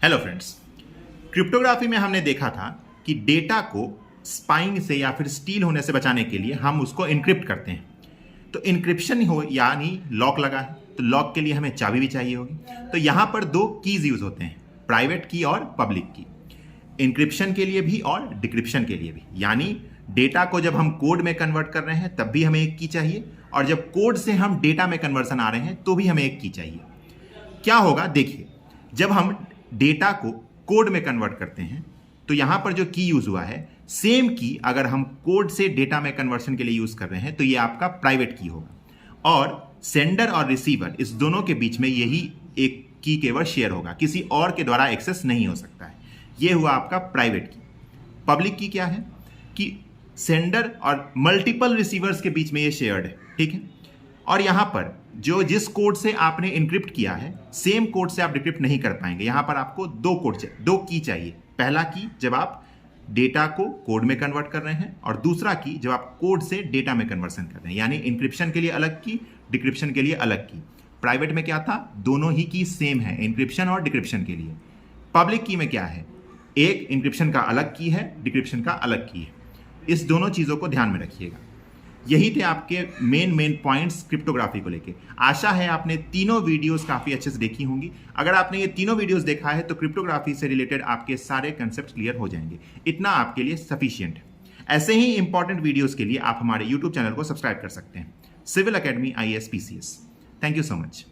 Hello friends, cryptography में हमने देखा था कि डेटा को स्पाइंग से या फिर स्टील होने से बचाने के लिए हम उसको इनक्रिप्ट करते हैं। तो इनक्रिप्शन हो यानी लॉक लगा है, तो लॉक के लिए हमें चाबी भी चाहिए होगी। तो यहां पर दो कीज यूज होते हैं, प्राइवेट की और पब्लिक की, इनक्रिप्शन के लिए भी और डिक्रिप्शन के लिए भी। यानी डेटा को जब हम कोड में कन्वर्ट कर रहे हैं तब भी हमें एक की चाहिए, और जब कोड से हम डेटा में कन्वर्सन आ रहे हैं तो भी हमें एक की चाहिए। क्या होगा देखिए, जब हम डेटा को कोड में कन्वर्ट करते हैं तो यहां पर जो की यूज हुआ है, सेम की अगर हम कोड से डेटा में कन्वर्शन के लिए यूज कर रहे हैं तो ये आपका प्राइवेट की होगा, और सेंडर और रिसीवर इस दोनों के बीच में यही एक की केवल शेयर होगा, किसी और के द्वारा एक्सेस नहीं हो सकता है। ये हुआ आपका प्राइवेट की। पब्लिक की क्या है कि सेंडर और मल्टीपल रिसीवर्स के बीच में ये शेयर्ड है, ठीक है। और यहां पर जो जिस कोड से आपने इनक्रिप्ट किया है, सेम कोड से आप डिक्रिप्ट नहीं कर पाएंगे। यहां पर आपको दो की चाहिए। पहला की जब आप डेटा को कोड में कन्वर्ट कर रहे हैं, और दूसरा की जब आप कोड से डेटा में कन्वर्सन कर रहे हैं। यानी इंक्रिप्शन के लिए अलग की, डिक्रिप्शन के लिए अलग की। प्राइवेट में क्या था, दोनों ही की सेम है, इंक्रिप्शन और डिक्रिप्शन के लिए। पब्लिक की में क्या है, एक इंक्रिप्शन का अलग की है, डिक्रिप्शन का अलग की है। इस दोनों चीजों को ध्यान में रखिएगा। यही थे आपके मेन पॉइंट्स क्रिप्टोग्राफी को लेके। आशा है आपने तीनों वीडियोस काफी अच्छे से देखी होंगी। अगर आपने ये तीनों वीडियोस देखा है तो क्रिप्टोग्राफी से रिलेटेड आपके सारे कंसेप्ट क्लियर हो जाएंगे। इतना आपके लिए सफिशिएंट है। ऐसे ही इंपॉर्टेंट वीडियोस के लिए आप हमारे यूट्यूब चैनल को सब्सक्राइब कर सकते हैं, civil academy IAS PCS। Thank you so much.